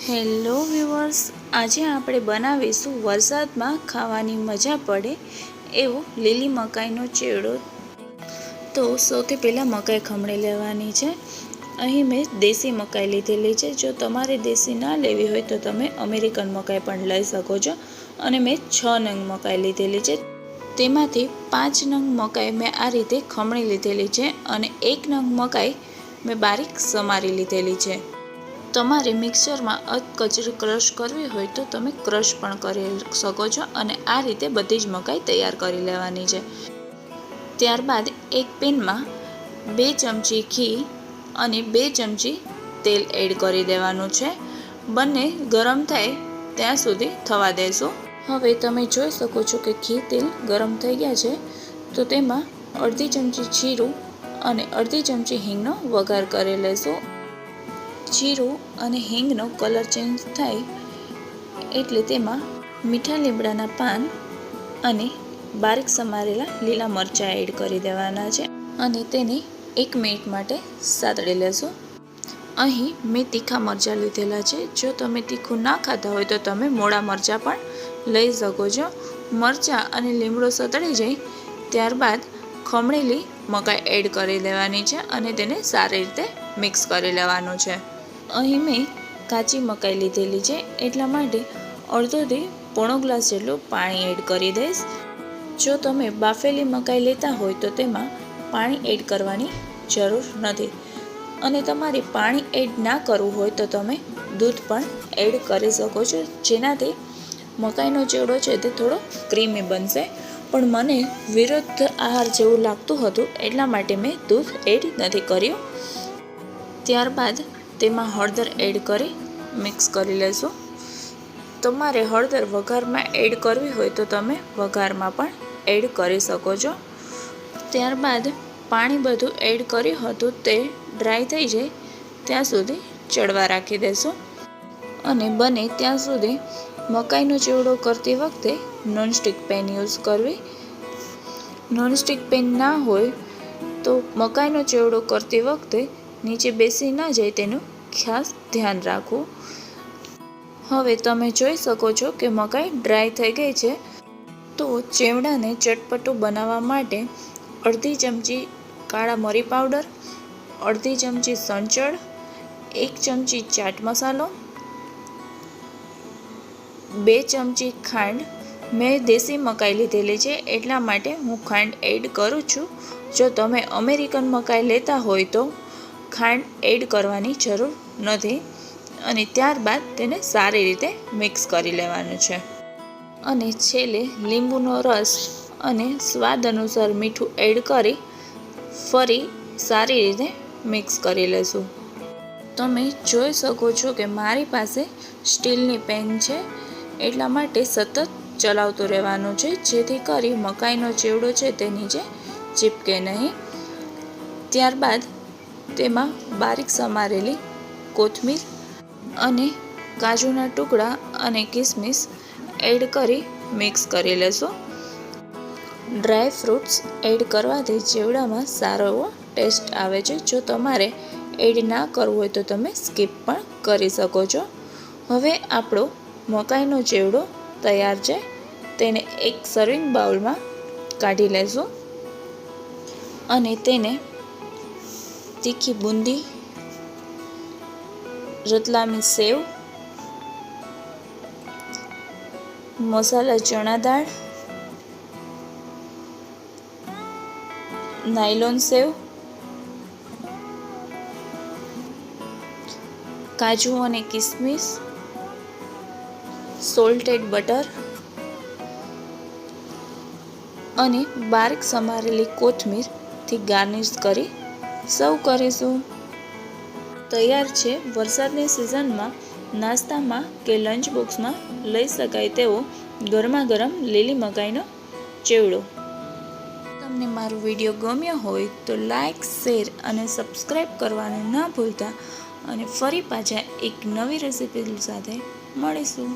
Hello viewers, આજે આપણે બનાવીશું વરસાદમાં ખાવાની મજા પડે એવો લીલી મકાઈનો ચેવડો। તો સૌથી પહેલાં મકાઈ ખમણી લેવાની છે। અહીં મેં દેશી મકાઈ લીધેલી છે। જો તમારે દેશી ના લેવી હોય તો તમે અમેરિકન મકાઈ પણ લઈ શકો છો। અને મેં 6 નંગ મકાઈ લીધેલી છે। તેમાંથી 5 નંગ મકાઈ મેં આ રીતે ખમણી લીધેલી છે અને 1 નંગ મકાઈ મેં બારીક સમારી લીધેલી છે। તમારે મિક્સરમાં અધકચરી ક્રશ કરવી હોય તો તમે ક્રશ પણ કરી શકો છો અને આ રીતે બધી જ મકાઈ તૈયાર કરી લેવાની છે। ત્યારબાદ એક પેનમાં 2 ચમચી ઘી અને 2 ચમચી તેલ એડ કરી દેવાનું છે। બંને ગરમ થાય ત્યાં સુધી થવા દેશું। હવે તમે જોઈ શકો છો કે ઘી તેલ ગરમ થઈ ગયા છે, તો તેમાં અડધી ચમચી જીરું અને અડધી ચમચી હિંગનો વઘાર કરી લેશું। જીરું અને હિંગનો કલર ચેન્જ થાય એટલે તેમાં મીઠા લીમડાના પાન અને બારીક સમારેલા લીલા મરચાં એડ કરી દેવાના છે અને તેને 1 મિનિટ માટે સાતળી લેશું। અહીં મેં તીખા મરચાં લીધેલા છે। જો તમે તીખું ના ખાતા હોય તો તમે મોળા મરચાં પણ લઈ શકો છો। મરચાં અને લીમડો સતળી જાય ત્યારબાદ ખમણેલી મકાઈ એડ કરી દેવાની છે અને તેને સારી રીતે મિક્સ કરી લેવાનું છે। અહીં મેં કાચી મકાઈ લીધેલી છે એટલા માટે અડધોથી પોણો ગ્લાસ જેટલું પાણી એડ કરી દઈશ। જો તમે બાફેલી મકાઈ લેતા હોય તો તેમાં પાણી એડ કરવાની જરૂર નથી અને તમારે પાણી એડ ના કરવું હોય તો તમે દૂધ પણ એડ કરી શકો છો, જેનાથી મકાઈનો ચેવડો છે તે થોડો ક્રીમી બનશે। પણ મને વિરુદ્ધ આહાર જેવું લાગતું હતું એટલા માટે મેં દૂધ એડ નથી કર્યું। ત્યારબાદ તેમાં હળદર એડ કરી મિક્સ કરી લેશું। તમારે હળદર વઘારમાં એડ કરવી હોય તો તમે વઘારમાં પણ એડ કરી શકો છો। ત્યારબાદ પાણી બધું એડ કર્યું હતું તે ડ્રાય થઈ જાય ત્યાં સુધી ચડવા રાખી દેશું અને બને ત્યાં સુધી મકાઈનો ચેવડો કરતી વખતે નોનસ્ટિક પેન યુઝ કરવી। નોનસ્ટિક પેન ના હોય તો મકાઈનો ચેવડો કરતી વખતે નીચે બેસી ના જાય તેનું ખાસ ધ્યાન રાખવું। હવે તમે જોઈ શકો છો કે મકાઈ ડ્રાય થઈ ગઈ છે, તો ચેવડાને ચટપટું બનાવવા માટે અડધી ચમચી કાળા મરી પાવડર, અડધી ચમચી સંચળ, 1 ચમચી ચાટ મસાલો, 2 ચમચી ખાંડ, મેં દેશી મકાઈ લીધેલી છે એટલા માટે હું ખાંડ એડ કરું છું। જો તમે અમેરિકન મકાઈ લેતા હોય તો ખાંડ એડ કરવાની જરૂર નથી અને ત્યારબાદ તેને સારી રીતે મિક્સ કરી લેવાનું છે અને છેલ્લે લીંબુનો રસ અને સ્વાદ અનુસાર મીઠું એડ કરી ફરી સારી રીતે મિક્સ કરી લેશું। તમે જોઈ શકો છો કે મારી પાસે સ્ટીલની પેન છે એટલા માટે સતત ચલાવતું રહેવાનું છે, જેથી કરી મકાઈનો ચેવડો છે તે નીચે ચીપકે નહીં। ત્યારબાદ તેમાં બારીક સમારેલી કોથમીર અને કાજુના ટુકડા અને કિસમિસ એડ કરી મિક્સ કરી લેશું। ડ્રાય ફ્રૂટ્સ એડ કરવાથી ચેવડામાં સારો એવો ટેસ્ટ આવે છે। જો તમારે એડ ના કરવું હોય તો તમે સ્કીપ પણ કરી શકો છો। હવે આપણો મકાઈનો ચેવડો તૈયાર છે, તેને એક સર્વિંગ બાઉલમાં કાઢી લેશું અને તેને તીખી બુંદી, રતલામી સેવ, મસાલા ચણા દાળ, નાયલોન સેવ, કાજુ અને કિસમિસ, સોલ્ટેડ બટર અને બારીક સમારેલી કોથમીરથી ગાર્નિશ કરી સર્વ કરીશું। તૈયાર છે વરસાદની સિઝનમાં નાસ્તામાં કે લંચ બોક્સમાં લઈ શકાય તેવો ગરમા ગરમ લીલી મકાઈનો ચેવડો। તમને મારો વિડીયો ગમ્યો હોય તો લાઈક, શેર અને સબસ્ક્રાઈબ કરવાનું ના ભૂલતા અને ફરી પાછા એક નવી રેસિપી સાથે મળીશું।